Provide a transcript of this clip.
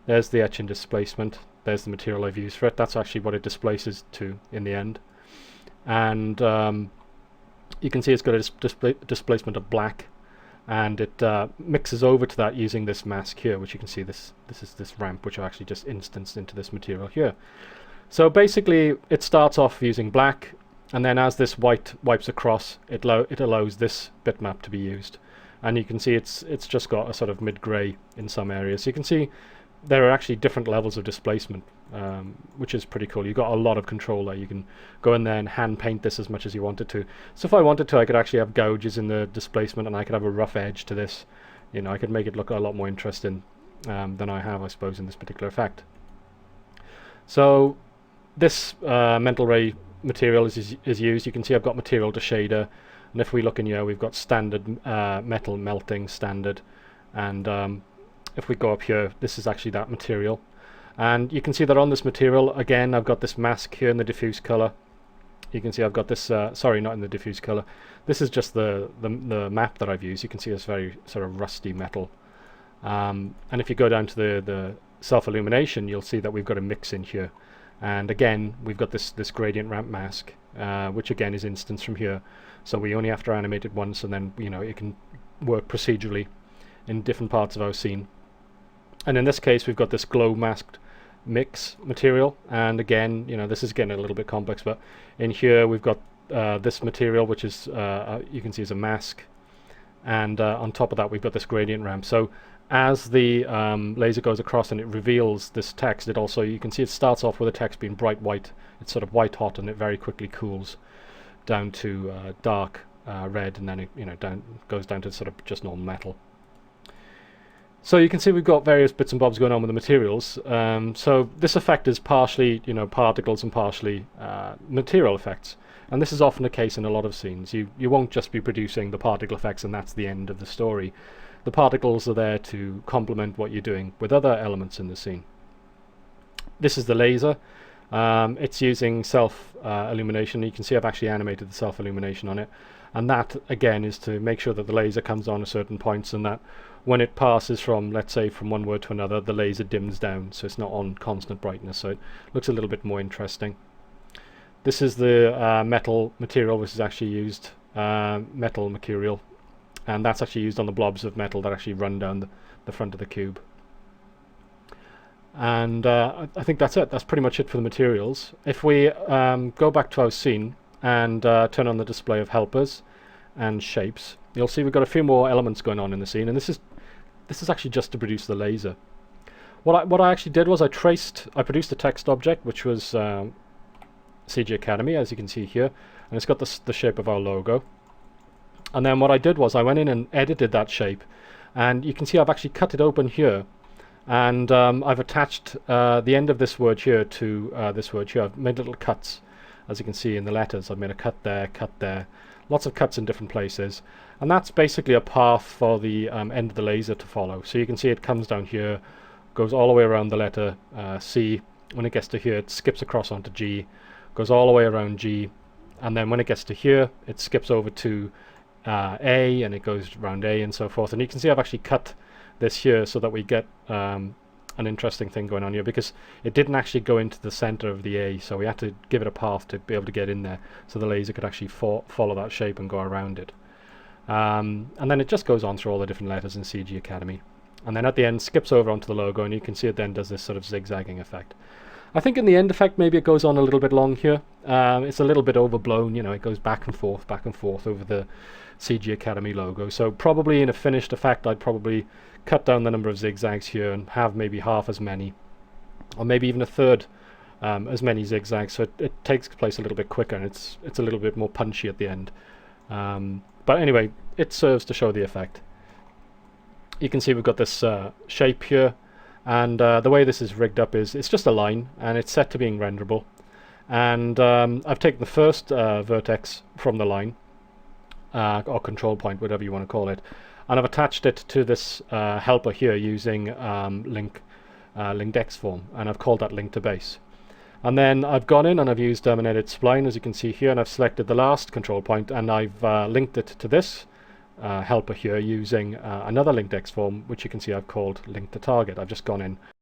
There's the etching displacement. There's the material I've used for it. That's actually what it displaces to in the end. And you can see it's got a displacement of black, and it mixes over to that using this mask here, which you can see this is this ramp which I actually just instanced into this material here. So basically it starts off using black, and then as this white wipes across, it allows this bitmap to be used. And you can see it's just got a sort of mid-grey in some areas. So you can see there are actually different levels of displacement, which is pretty cool. You've got a lot of control there. You can go in there and hand paint this as much as you wanted to. So if I wanted to, I could actually have gouges in the displacement, and I could have a rough edge to this. You know, I could make it look a lot more interesting than I have, I suppose, in this particular effect. So this mental ray material is used. You can see I've got material to shader, and if we look in here, we've got standard metal melting standard, and if we go up here, this is actually that material. And you can see that on this material, again, I've got this mask here in the diffuse color. You can see I've got this, sorry, not in the diffuse color. This is just the map that I've used. You can see it's very sort of rusty metal. And if you go down to the self-illumination, you'll see that we've got a mix in here. And again, we've got this gradient ramp mask, which again is instanced from here. So we only have to animate it once, and then, you know, it can work procedurally in different parts of our scene. And in this case, we've got this glow masked mix material, and again, you know, this is getting a little bit complex, but in here we've got this material, which is you can see is a mask, and on top of that we've got this gradient ramp. So as the laser goes across and it reveals this text, it also, you can see it starts off with the text being bright white. It's sort of white hot, and it very quickly cools down to dark red, and then it, you know, goes down to sort of just normal metal. So you can see we've got various bits and bobs going on with the materials. So this effect is partially, you know, particles and partially material effects. And this is often the case in a lot of scenes. You won't just be producing the particle effects and that's the end of the story. The particles are there to complement what you're doing with other elements in the scene. This is the laser. It's using self-illumination. You can see I've actually animated the self-illumination on it. And that, again, is to make sure that the laser comes on at certain points, and that when it passes from, let's say, from one word to another, the laser dims down, so it's not on constant brightness, so it looks a little bit more interesting. This is the metal material, which is actually used, metal mercurial, and that's actually used on the blobs of metal that actually run down the front of the cube. And I think that's it. That's pretty much it for the materials. If we go back to our scene and turn on the display of helpers and shapes, you'll see we've got a few more elements going on in the scene, and this is actually just to produce the laser. What I actually did was I produced a text object, which was CG Academy, as you can see here, and it's got the shape of our logo. And then what I did was I went in and edited that shape, and you can see I've actually cut it open here, and I've attached the end of this word here to this word here. I've made little cuts, as you can see in the letters. I've made a cut there, lots of cuts in different places, and that's basically a path for the end of the laser to follow. So you can see it comes down here, goes all the way around the letter C. When it gets to here, it skips across onto G, goes all the way around G, and then when it gets to here, it skips over to A, and it goes around A and so forth. And you can see I've actually cut this here so that we get an interesting thing going on here, because it didn't actually go into the center of the A, so we had to give it a path to be able to get in there, so the laser could actually follow that shape and go around it. And then it just goes on through all the different letters in CG Academy, and then at the end skips over onto the logo, and you can see it then does this sort of zigzagging effect. I think in the end effect maybe it goes on a little bit long here. It's a little bit overblown, you know, it goes back and forth over the CG Academy logo. So probably in a finished effect I'd probably cut down the number of zigzags here and have maybe half as many, or maybe even a third as many zigzags, so it takes place a little bit quicker, and it's a little bit more punchy at the end. But anyway, it serves to show the effect. You can see we've got this shape here, and the way this is rigged up is it's just a line, and it's set to being renderable. And I've taken the first vertex from the line, or control point, whatever you want to call it, and I've attached it to this helper here using linked X form, and I've called that link to base. And then I've gone in and I've used an edit spline, as you can see here, and I've selected the last control point, and I've linked it to this helper here using another linked X form, which you can see I've called link to target. I've just gone in